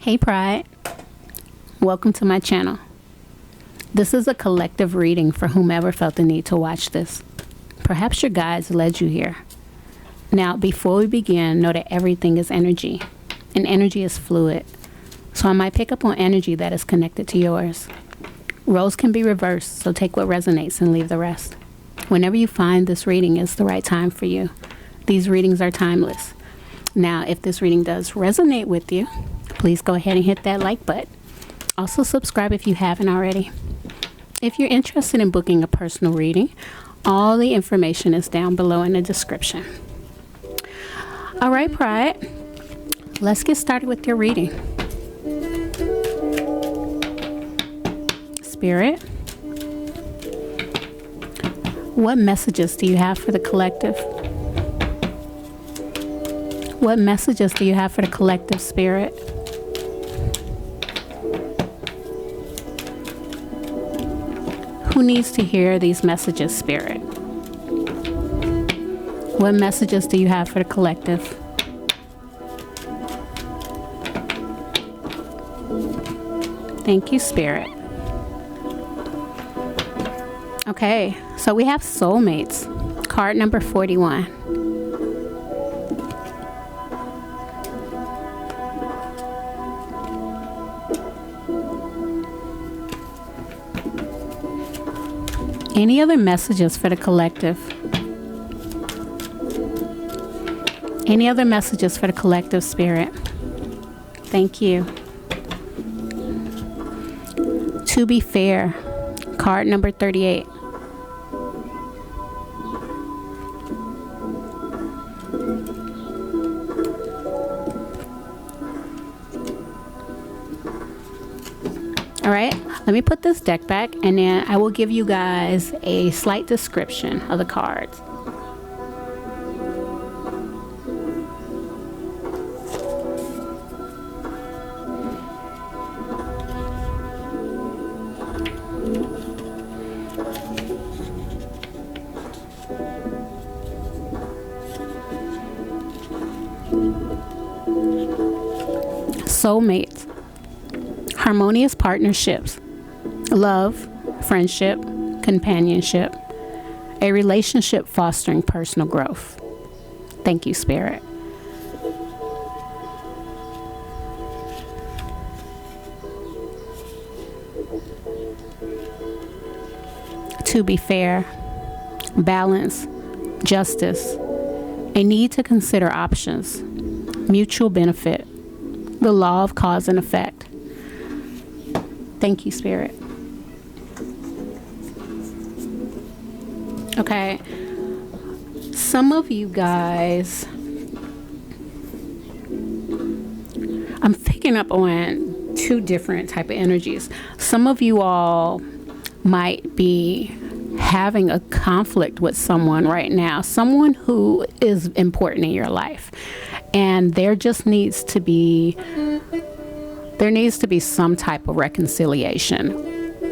Hey Pride, welcome to my channel. This is a collective reading for whomever felt the need to watch this. Perhaps your guides led you here. Now, before we begin, know that everything is energy, and energy is fluid. So I might pick up on energy that is connected to yours. Roles can be reversed, so take what resonates and leave the rest. Whenever you find this reading is the right time for you. These readings are timeless. Now, if this reading does resonate with you, please go ahead and hit that like button. Also subscribe if you haven't already. If you're interested in booking a personal reading, all the information is down below in the description. All right, Pride, let's get started with your reading. Spirit, what messages do you have for the collective? What messages do you have for the collective, Spirit? Who needs to hear these messages, Spirit? What messages do you have for the collective? Thank you, Spirit. Okay, so we have soulmates. Card number 41. Any other messages for the collective? Any other messages for the collective, Spirit? Thank you. To be fair, card number 38. All right, let me put this deck back and then I will give you guys a slight description of the cards. Soulmates. Harmonious partnerships, love, friendship, companionship, a relationship fostering personal growth. Thank you, Spirit. To be fair, balance, justice, a need to consider options, mutual benefit, the law of cause and effect. Thank you, Spirit. Okay. Some of you guys, I'm picking up on two different type of energies. Some of you all might be having a conflict with someone right now, someone who is important in your life. And there needs to be some type of reconciliation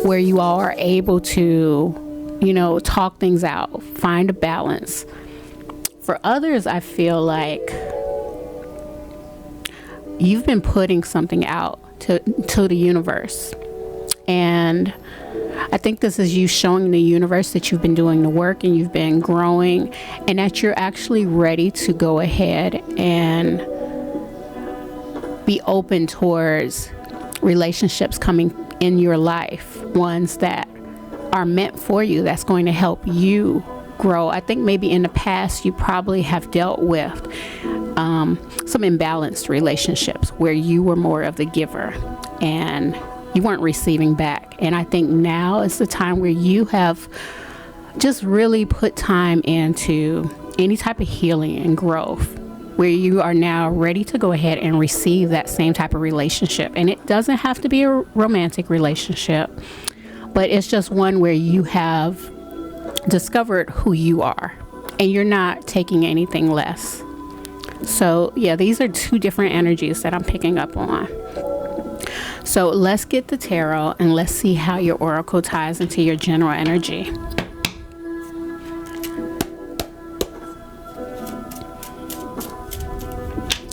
where you all are able to, talk things out, find a balance. For others, I feel like you've been putting something out to the universe. And I think this is you showing the universe that you've been doing the work and you've been growing and that you're actually ready to go ahead and be open towards relationships coming in your life, ones that are meant for you, that's going to help you grow. I think maybe in the past you probably have dealt with some imbalanced relationships where you were more of the giver and you weren't receiving back. And I think now is the time where you have just really put time into any type of healing and growth, where you are now ready to go ahead and receive that same type of relationship. And it doesn't have to be a romantic relationship, but it's just one where you have discovered who you are and you're not taking anything less. So yeah, these are two different energies that I'm picking up on. So let's get the tarot and let's see how your oracle ties into your general energy.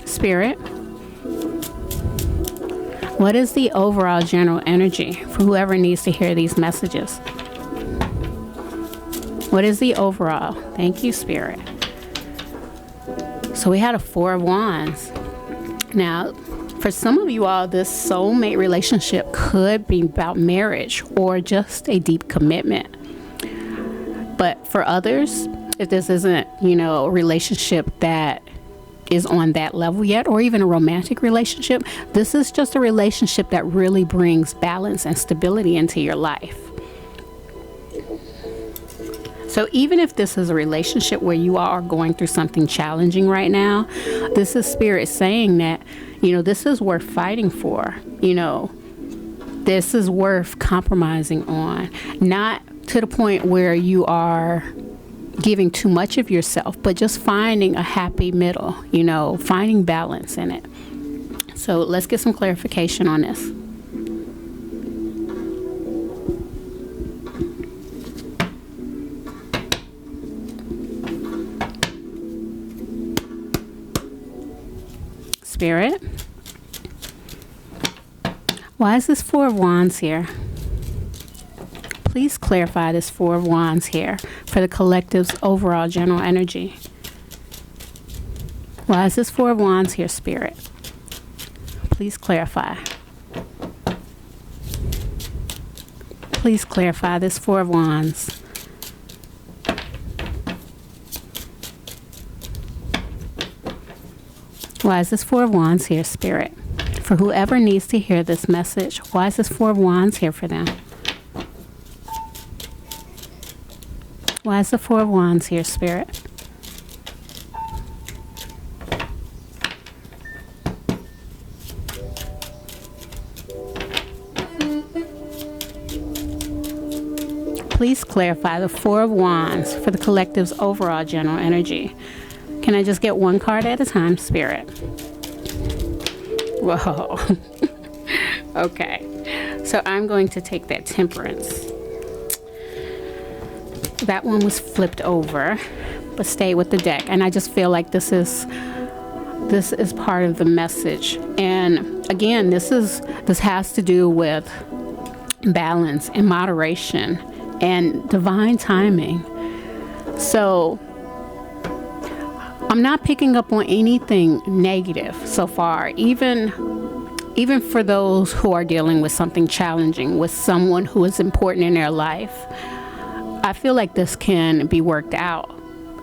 Spirit, what is the overall general energy for whoever needs to hear these messages? What is the overall? Thank you, Spirit. So we had a Four of Wands. Now, for some of you all, this soulmate relationship could be about marriage or just a deep commitment. But for others, if this isn't, a relationship that is on that level yet, or even a romantic relationship, this is just a relationship that really brings balance and stability into your life. So even if this is a relationship where you are going through something challenging right now, this is Spirit saying that, this is worth fighting for. This is worth compromising on. Not to the point where you are giving too much of yourself, but just finding a happy middle, finding balance in it. So let's get some clarification on this. Spirit, why is this Four of Wands here? Please clarify this Four of Wands here for the collective's overall general energy. Why is this Four of Wands here, Spirit? Please clarify. Please clarify this Four of Wands. Why is this Four of Wands here, Spirit? For whoever needs to hear this message, why is this Four of Wands here for them? Why is the Four of Wands here, Spirit? Please clarify the Four of Wands for the collective's overall general energy. Can I just get one card at a time, Spirit? Whoa. Okay. So I'm going to take that Temperance. That one was flipped over, but stay with the deck. And I just feel like this is part of the message. And again, this has to do with balance and moderation and divine timing. So I'm not picking up on anything negative so far, even for those who are dealing with something challenging, with someone who is important in their life. I feel like this can be worked out.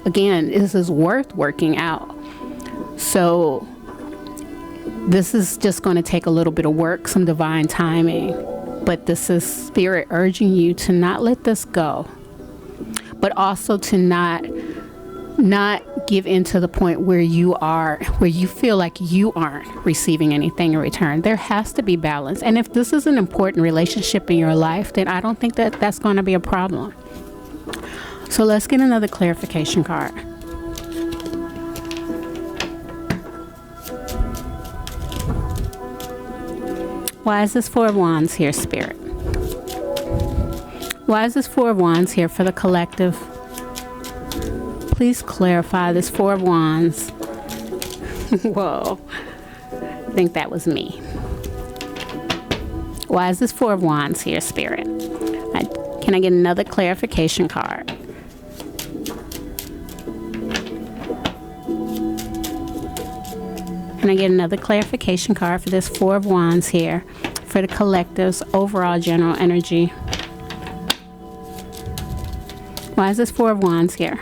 Again, this is worth working out. So this is just going to take a little bit of work, some divine timing. But this is Spirit urging you to not let this go, but also to not give in to the point where you feel like you aren't receiving anything in return. There has to be balance. And if this is an important relationship in your life, then I don't think that that's going to be a problem. So let's get another clarification card. Why is this Four of Wands here, Spirit? Why is this Four of Wands here for the collective? Please clarify this Four of Wands. Whoa. I think that was me. Why is this Four of Wands here, Spirit? Can I get another clarification card? Can I get another clarification card for this Four of Wands here for the collective's overall general energy? Why is this Four of Wands here?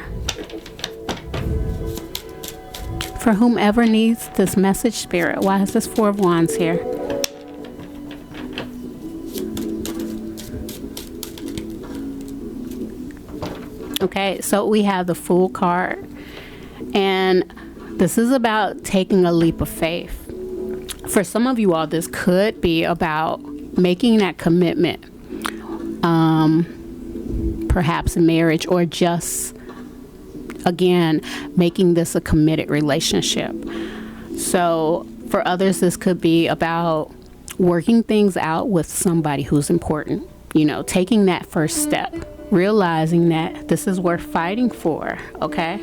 For whomever needs this message, Spirit, why is this Four of Wands here? Okay, so we have the Fool card, and this is about taking a leap of faith. For some of you all, this could be about making that commitment perhaps a marriage, or just, again, making this a committed relationship. So for others, this could be about working things out with somebody who's important, you know, taking that first step, realizing that this is worth fighting for, okay?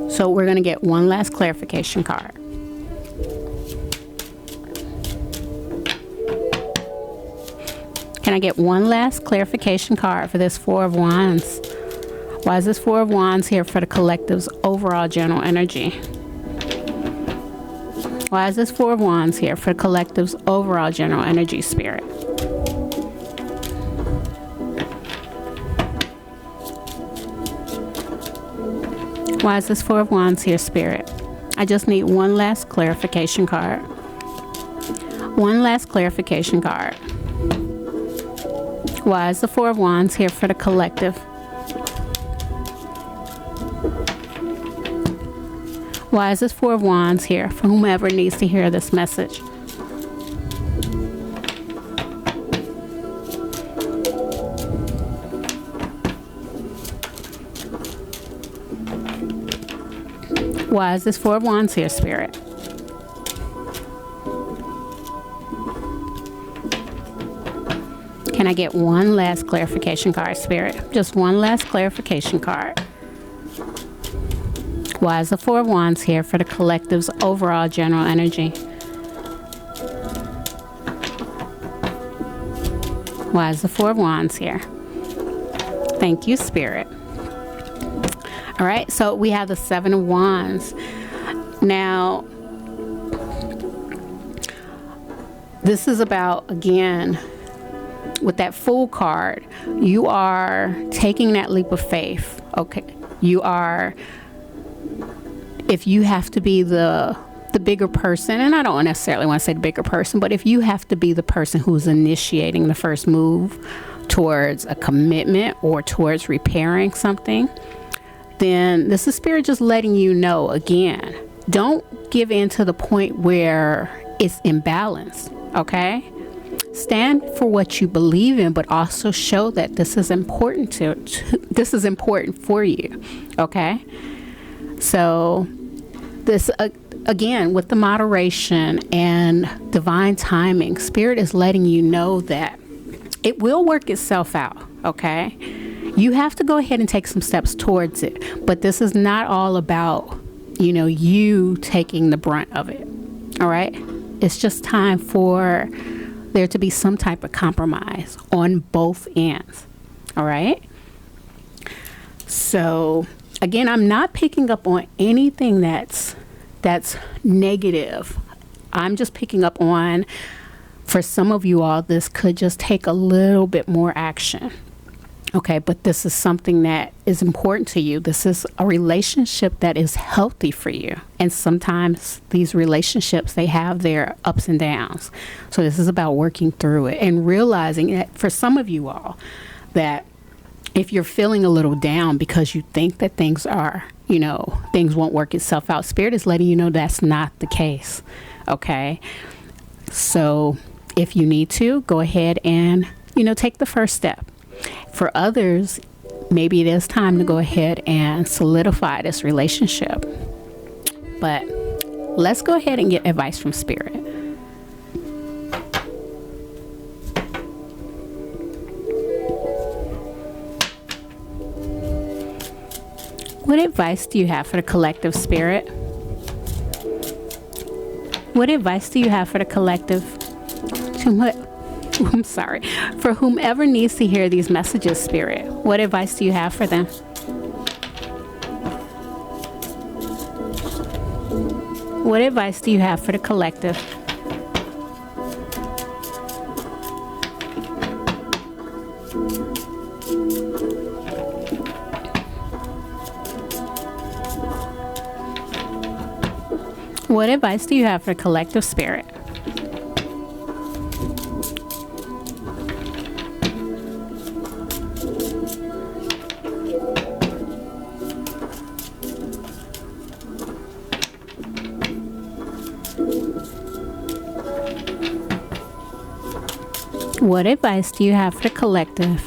So we're going to get one last clarification card. Can I get one last clarification card for this Four of Wands? Why is this Four of Wands here for the collective's overall general energy? Why is this Four of Wands here for the collective's overall general energy, Spirit? Why is this Four of Wands here, Spirit? I just need one last clarification card. One last clarification card. Why is the Four of Wands here for the collective? Why is this Four of Wands here for whomever needs to hear this message? Why is this Four of Wands here, Spirit? Can I get one last clarification card, Spirit? Just one last clarification card. Why is the Four of Wands here for the collective's overall general energy? Why is the Four of Wands here? Thank you, Spirit. All right, so we have the Seven of Wands. Now, this is about, again, with that Fool card, you are taking that leap of faith, okay? You are, if you have to be the bigger person, and I don't necessarily want to say the bigger person, but if you have to be the person who's initiating the first move towards a commitment or towards repairing something, then this is Spirit just letting you know, again, don't give in to the point where it's imbalanced, okay? Stand for what you believe in, but also show that this is important this is important for you, okay? So this, again, with the moderation and divine timing, Spirit is letting you know that it will work itself out, okay? You have to go ahead and take some steps towards it, but this is not all about, you know, you taking the brunt of it, all right? It's just time for there to be some type of compromise on both ends, all right? So again, I'm not picking up on anything that's negative. I'm just picking up on, for some of you all, this could just take a little bit more action, okay? But this is something that is important to you. This is a relationship that is healthy for you. And sometimes these relationships, they have their ups and downs. So this is about working through it and realizing that for some of you all, that if you're feeling a little down because you think that things are, you know, things won't work itself out, Spirit is letting you know that's not the case, okay? So if you need to, go ahead and, you know, take the first step. For others, maybe it is time to go ahead and solidify this relationship. But let's go ahead and get advice from Spirit. What advice do you have for the collective, Spirit? What advice do you have for the collective? I'm sorry. For whomever needs to hear these messages, Spirit, what advice do you have for them? What advice do you have for the collective? What advice do you have for collective, Spirit? What advice do you have for the collective?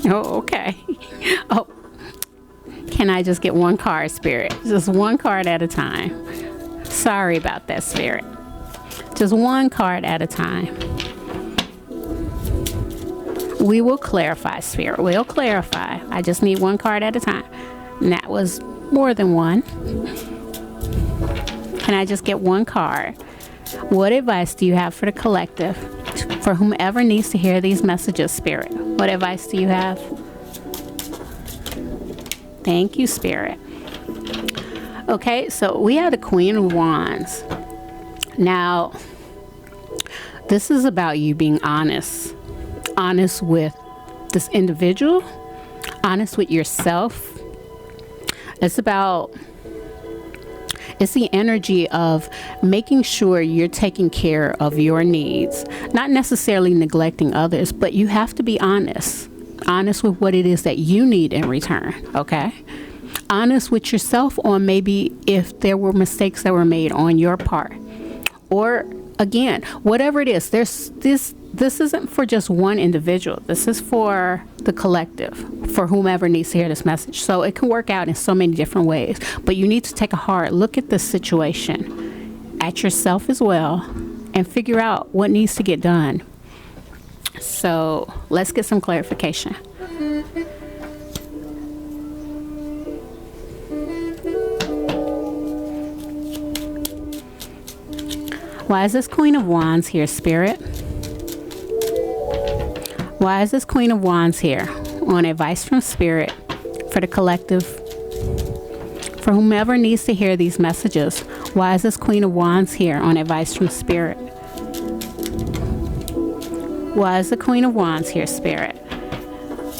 Oh, okay. Oh, can I just get one card, Spirit? Just one card at a time. Sorry about that, Spirit. Just one card at a time. We will clarify, Spirit. We'll clarify. I just need one card at a time. And that was more than one. Can I just get one card? What advice do you have for the collective? For whomever needs to hear these messages, Spirit. What advice do you have? Thank you, Spirit. Okay, so we have the Queen of Wands. Now, this is about you being honest. Honest with this individual. Honest with yourself. It's the energy of making sure you're taking care of your needs. Not necessarily neglecting others, but you have to be honest. Honest with what it is that you need in return, okay? Honest with yourself on maybe if there were mistakes that were made on your part. Or, again, whatever it is, this isn't for just one individual. This is for the collective, for whomever needs to hear this message. So it can work out in so many different ways. But you need to take a hard look at this situation, at yourself as well, and figure out what needs to get done. So let's get some clarification. Why is this Queen of Wands here, Spirit? Why is this Queen of Wands here on advice from Spirit for the collective? For whomever needs to hear these messages, why is this Queen of Wands here on advice from Spirit? Why is the Queen of Wands here, Spirit?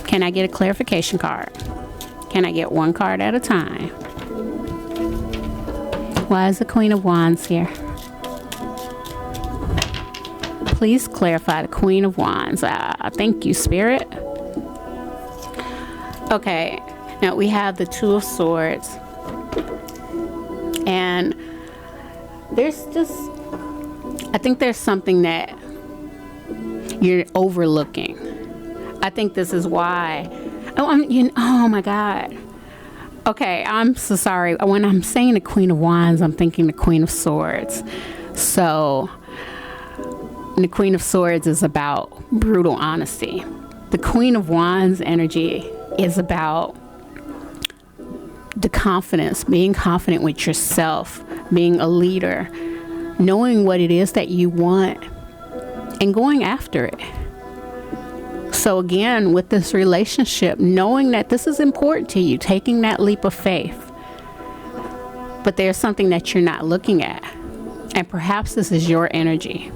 Can I get a clarification card? Can I get one card at a time? Why is the Queen of Wands here? Please clarify the Queen of Wands. Thank you, Spirit. Okay, now we have the Two of Swords. And I think there's something that you're overlooking. I think this is why. Oh my God. Okay, I'm so sorry. When I'm saying the Queen of Wands, I'm thinking the Queen of Swords. So the Queen of Swords is about brutal honesty. The Queen of Wands energy is about the confidence, being confident with yourself, being a leader, knowing what it is that you want, and going after it. So again, with this relationship, knowing that this is important to you, taking that leap of faith. But there's something that you're not looking at. And perhaps this is your energy.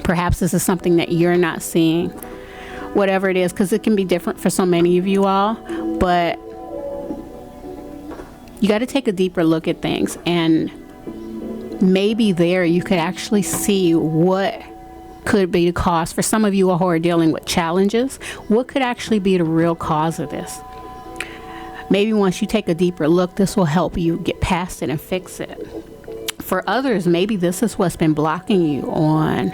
Perhaps this is something that you're not seeing. Whatever it is, because it can be different for so many of you all. But you got to take a deeper look at things. And maybe there you could actually see what could be the cause. For some of you who are dealing with challenges, what could actually be the real cause of this? Maybe once you take a deeper look, this will help you get past it and fix it. For others, maybe this is what's been blocking you on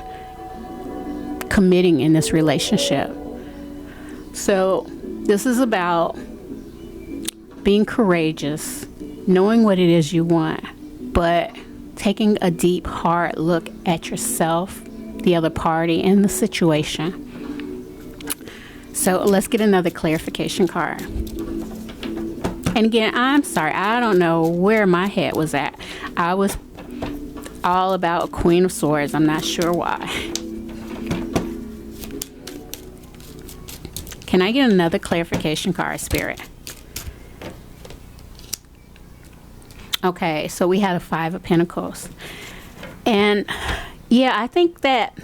committing in this relationship. So this is about being courageous, knowing what it is you want, but taking a deep, hard look at yourself, the other party, and the situation. So let's get another clarification card. And again, I'm sorry, I don't know where my head was at. I was all about Queen of Swords. I'm not sure why. Can I get another clarification card, Spirit? Okay, so we had a Five of Pentacles. And yeah, I think that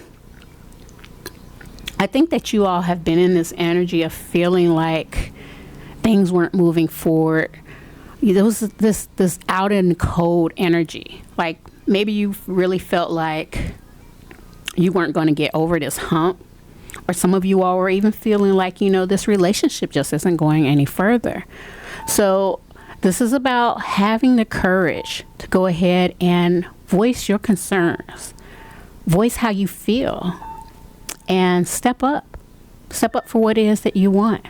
you all have been in this energy of feeling like things weren't moving forward. There was this out in the cold energy. Like maybe you really felt like you weren't going to get over this hump. Or some of you all were even feeling like, this relationship just isn't going any further. So This is about having the courage to go ahead and voice your concerns, voice how you feel, and step up for what it is that you want.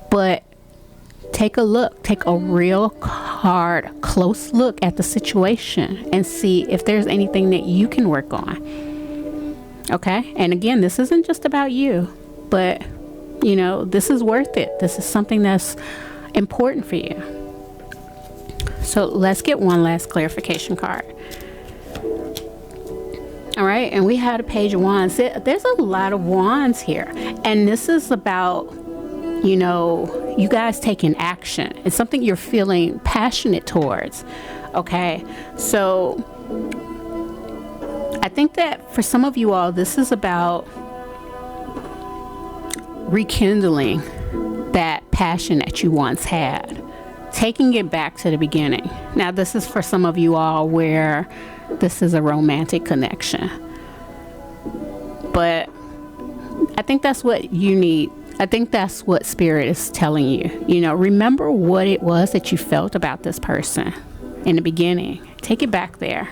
But take a look, take a real hard, close look at the situation and see if there's anything that you can work on. Okay? And again, this isn't just about you, but you know, this is worth it. This is something that's important for you. So let's get one last clarification card. All right, and we had a Page of Wands. There's a lot of wands here, and this is about, you know, you guys taking action. It's something you're feeling passionate towards. Okay, so I think that for some of you all, this is about rekindling that passion that you once had, taking it back to the beginning. Now, this is for some of you all where this is a romantic connection, but I think that's what you need. I think that's what Spirit is telling you. You know, remember what it was that you felt about this person in the beginning. Take it back there.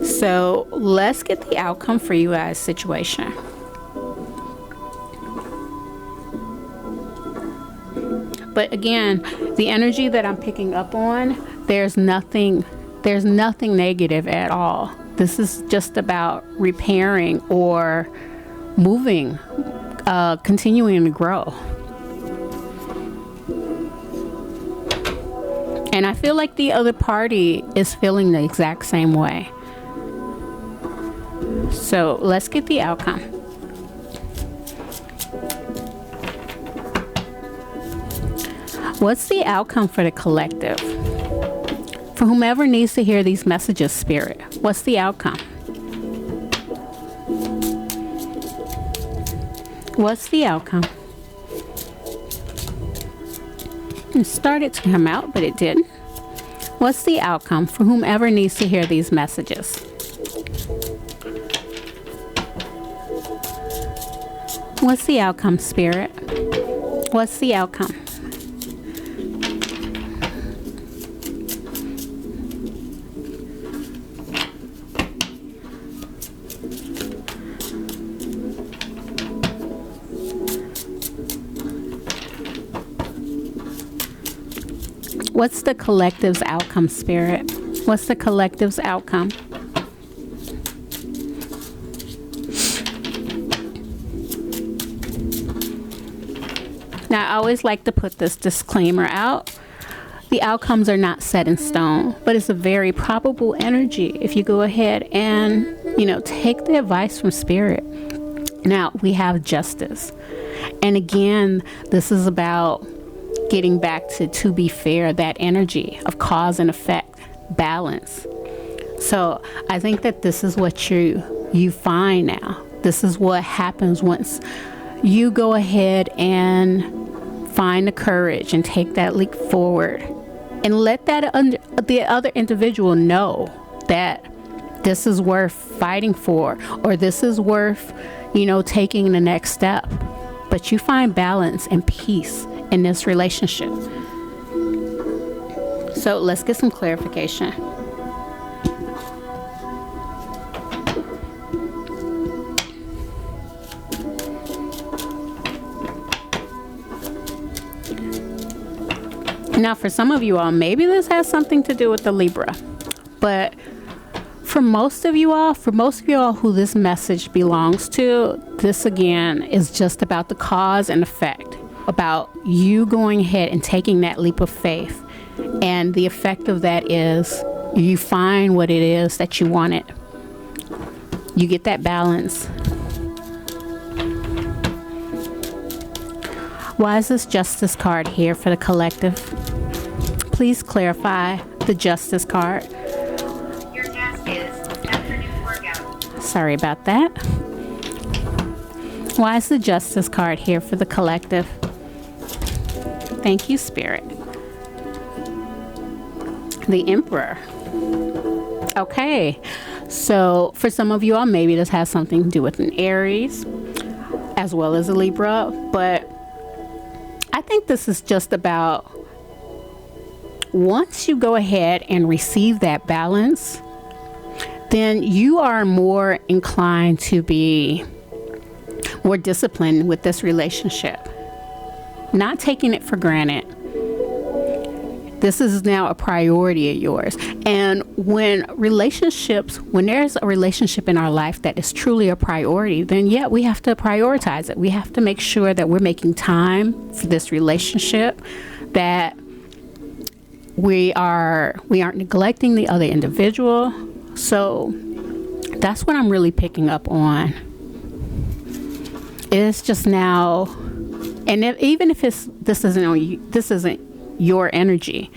So let's get the outcome for you guys' situation. But again, the energy that I'm picking up on, there's nothing negative at all. This is just about repairing or moving, continuing to grow. And I feel like the other party is feeling the exact same way. So let's get the outcome. What's the outcome for the collective? For whomever needs to hear these messages, Spirit, what's the outcome? What's the outcome? It started to come out, but it didn't. What's the outcome for whomever needs to hear these messages? What's the outcome, Spirit? What's the outcome? What's the collective's outcome, Spirit? What's the collective's outcome? Now, I always like to put this disclaimer out. The outcomes are not set in stone, but it's a very probable energy if you go ahead and, you know, take the advice from Spirit. Now, we have justice. And again, this is about getting back to be fair, that energy of cause and effect, balance. So I think that this is what you find now. This is what happens once you go ahead and find the courage and take that leap forward and let the other individual know that this is worth fighting for, or this is worth, you know, taking the next step. But you find balance and peace in this relationship. So let's get some clarification. Now, for some of you all, maybe this has something to do with the Libra, but for most of you all who this message belongs to, this again is just about the cause and effect, about you going ahead and taking that leap of faith. And the effect of that is you find what it is that you wanted. You get that balance. Why is this Justice card here for the collective? Please clarify the Justice card. Your task is afternoon workout. Sorry about that. Why is the Justice card here for the collective? Thank you, Spirit. The Emperor. Okay, so for some of you all, maybe this has something to do with an Aries as well as a Libra, but I think this is just about once you go ahead and receive that balance, then you are more inclined to be more disciplined with this relationship, not taking it for granted. This is now a priority of yours. And when there's a relationship in our life that is truly a priority, then yeah, we have to prioritize it. We have to make sure that we're making time for this relationship, that we aren't neglecting the other individual. So that's what I'm really picking up on. It's just now, and even if this isn't your energy,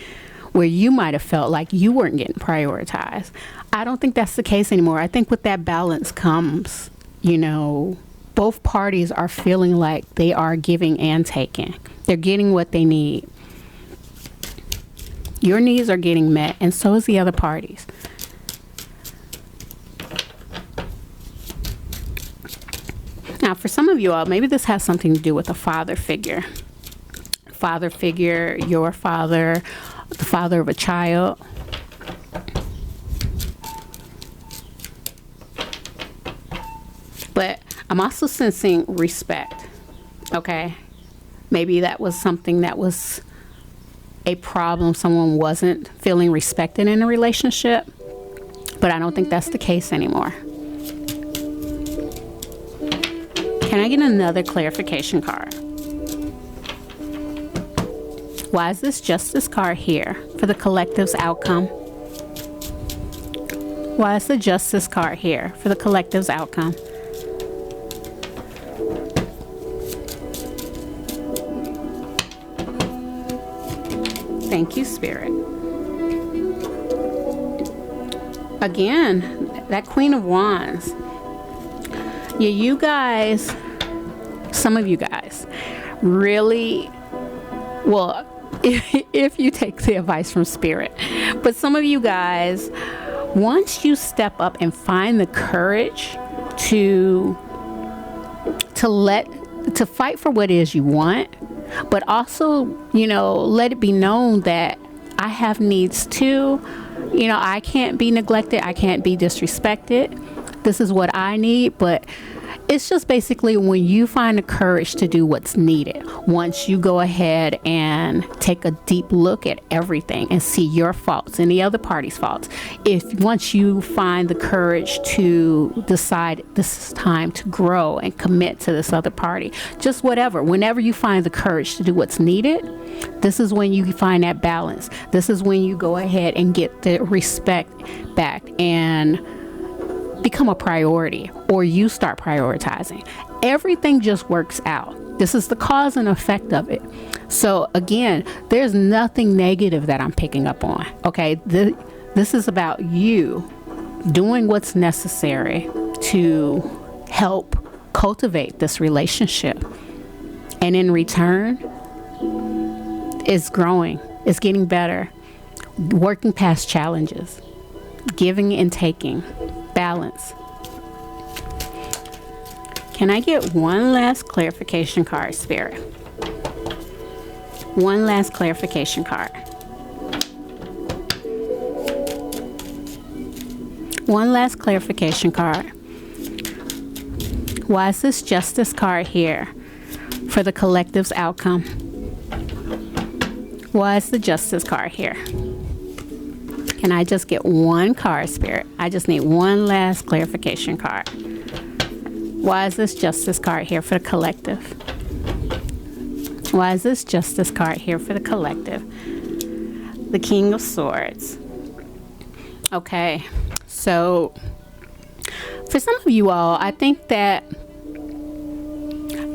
where you might have felt like you weren't getting prioritized, I don't think that's the case anymore. I think with that balance comes, both parties are feeling like they are giving and taking. They're getting what they need. Your needs are getting met, and so is the other party's. Now, for some of you all, maybe this has something to do with a father figure. Father figure, your father, the father of a child. But I'm also sensing respect, okay? Maybe that was something that was a problem. Someone wasn't feeling respected in a relationship, but I don't think that's the case anymore. Can I get another clarification card? Why is this Justice card here for the collective's outcome? Why is the Justice card here for the collective's outcome? Thank you, Spirit. Again, that Queen of Wands. Yeah, you guys, some of you guys, really, well, if you take the advice from Spirit, but some of you guys, once you step up and find the courage to fight for what it is you want, but also, let it be known that I have needs too. I can't be neglected. I can't be disrespected. This is what I need. But it's just basically when you find the courage to do what's needed, once you go ahead and take a deep look at everything and see your faults and the other party's faults. Once you find the courage to decide this is time to grow and commit to this other party, just whenever you find the courage to do what's needed, this is when you find that balance. This is when you go ahead and get the respect back and become a priority, or you start prioritizing. Everything just works out. This is the cause and effect of it. So again, there's nothing negative that I'm picking up on. Okay, this is about you doing what's necessary to help cultivate this relationship, and in return, it's growing, it's getting better, working past challenges, giving and taking. Balance. Can I get one last clarification card, Spirit? One last clarification card. One last clarification card. Why is this Justice card here for the collective's outcome? Why is the Justice card here? Can I just get one card, Spirit? I just need one last clarification card. Why is this Justice card here for the collective? Why is this Justice card here for the collective? The King of Swords. Okay, so for some of you all, I think that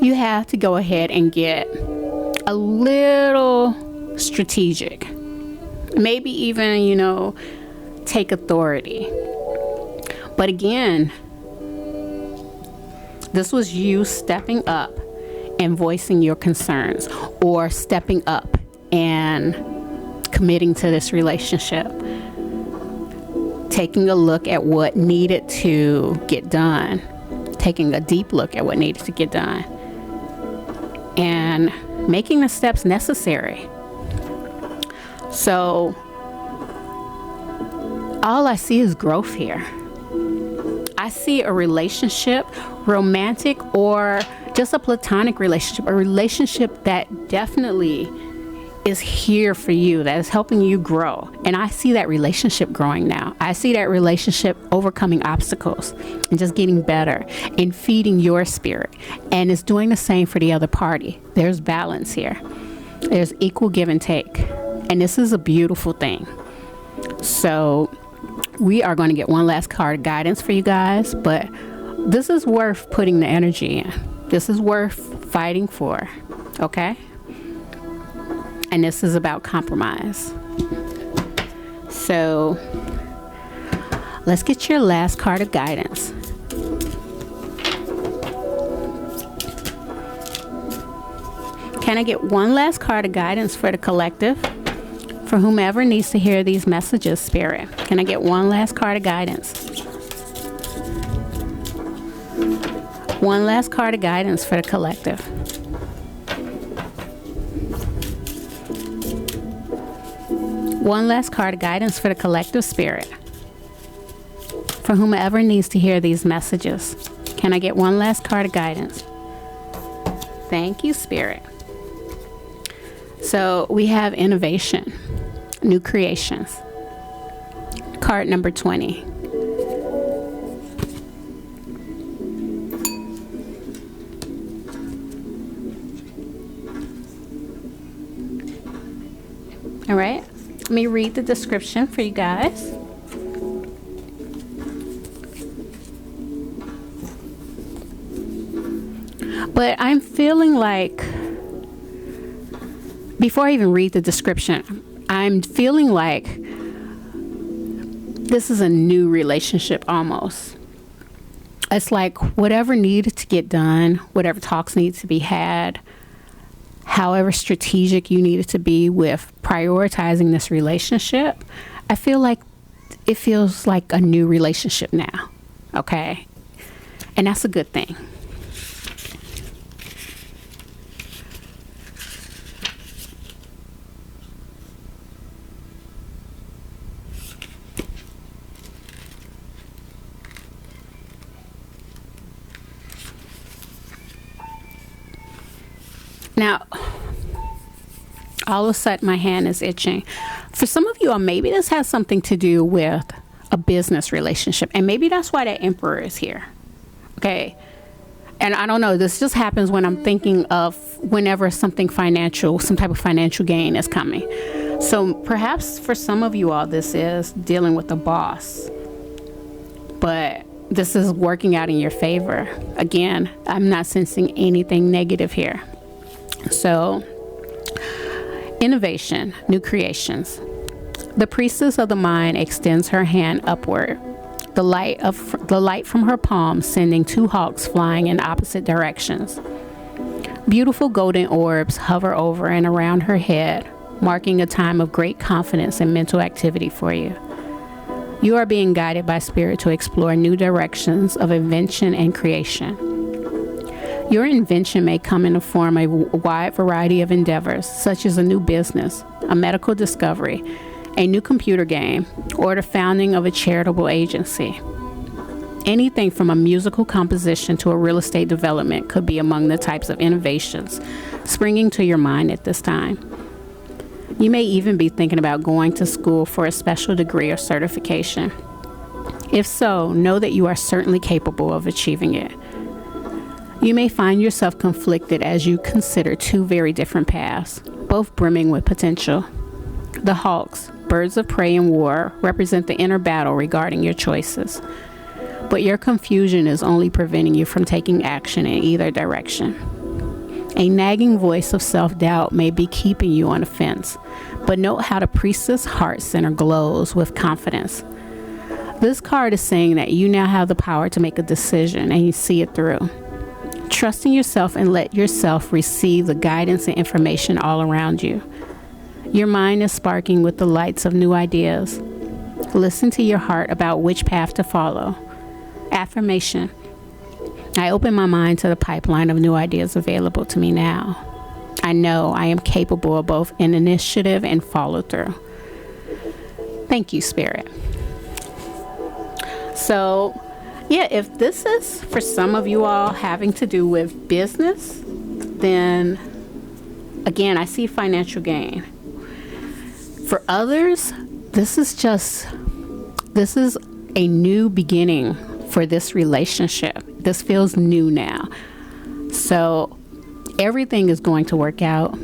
you have to go ahead and get a little strategic. Maybe even, take authority. But again, this was you stepping up and voicing your concerns, or stepping up and committing to this relationship. Taking a look at what needed to get done. Taking a deep look at what needed to get done. And making the steps necessary. So all I see is growth here. I see a relationship, romantic or just a platonic relationship, a relationship that definitely is here for you, that is helping you grow. And I see that relationship growing now. I see that relationship overcoming obstacles and just getting better and feeding your spirit. And it's doing the same for the other party. There's balance here. There's equal give and take. And this is a beautiful thing. So we are going to get one last card of guidance for you guys, but this is worth putting the energy in. This is worth fighting for, okay? And this is about compromise. So let's get your last card of guidance. Can I get one last card of guidance for the collective? For whomever needs to hear these messages, Spirit. Can I get one last card of guidance? One last card of guidance for the collective. One last card of guidance for the collective, Spirit. For whomever needs to hear these messages. Can I get one last card of guidance? Thank you, Spirit. So we have innovation, new creations. Card number 20. All right, let me read the description for you guys. But I'm feeling like, before I even read the description, I'm feeling like this is a new relationship almost. It's like whatever needed to get done, whatever talks need to be had, however strategic you needed to be with prioritizing this relationship, I feel like it feels like a new relationship now, okay? And that's a good thing. Now, all of a sudden my hand is itching. For some of you all, maybe this has something to do with a business relationship. And maybe that's why the Emperor is here. Okay. And I don't know, this just happens when I'm thinking of whenever something financial, some type of financial gain is coming. So perhaps for some of you all, this is dealing with a boss. But this is working out in your favor. Again, I'm not sensing anything negative here. So, innovation, new creations. The priestess of the mind extends her hand upward, the light from her palm sending two hawks flying in opposite directions. Beautiful golden orbs hover over and around her head, marking a time of great confidence and mental activity for you. You are being guided by Spirit to explore new directions of invention and creation. Your invention may come in the form of a wide variety of endeavors, such as a new business, a medical discovery, a new computer game, or the founding of a charitable agency. Anything from a musical composition to a real estate development could be among the types of innovations springing to your mind at this time. You may even be thinking about going to school for a special degree or certification. If so, know that you are certainly capable of achieving it. You may find yourself conflicted as you consider two very different paths, both brimming with potential. The hawks, birds of prey in war, represent the inner battle regarding your choices. But your confusion is only preventing you from taking action in either direction. A nagging voice of self-doubt may be keeping you on the fence, but note how the priestess heart center glows with confidence. This card is saying that you now have the power to make a decision and you see it through. Trust in yourself and let yourself receive the guidance and information all around you. Your mind is sparking with the lights of new ideas. Listen to your heart about which path to follow. Affirmation. I open my mind to the pipeline of new ideas available to me now. I know I am capable of both an initiative and follow through. Thank you, Spirit. So, yeah, if this is for some of you all having to do with business, then again, I see financial gain. For others, this is a new beginning for this relationship. This feels new now. So everything is going to work out.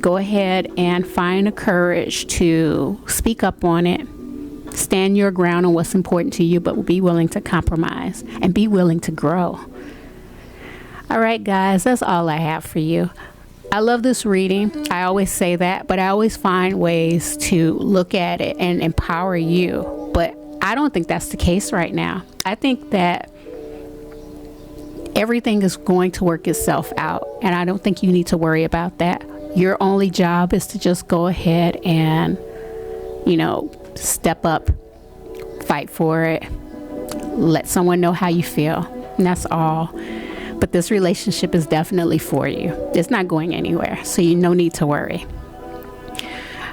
Go ahead and find the courage to speak up on it. Stand your ground on what's important to you, but be willing to compromise and be willing to grow. All right, guys, that's all I have for you. I love this reading. I always say that, but I always find ways to look at it and empower you. But I don't think that's the case right now. I think that everything is going to work itself out, and I don't think you need to worry about that. Your only job is to just go ahead and, step up, fight for it, let someone know how you feel, and that's all. But this relationship is definitely for you. It's not going anywhere, so no need to worry.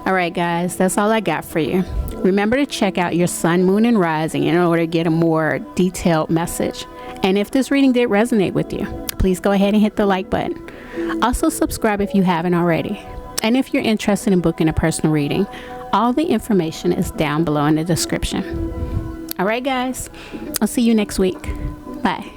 All right, guys, that's all I got for you. Remember to check out your sun, moon, and rising in order to get a more detailed message. And if this reading did resonate with you, please go ahead and hit the like button. Also, subscribe if you haven't already. And if you're interested in booking a personal reading, all the information is down below in the description. All right, guys, I'll see you next week. Bye.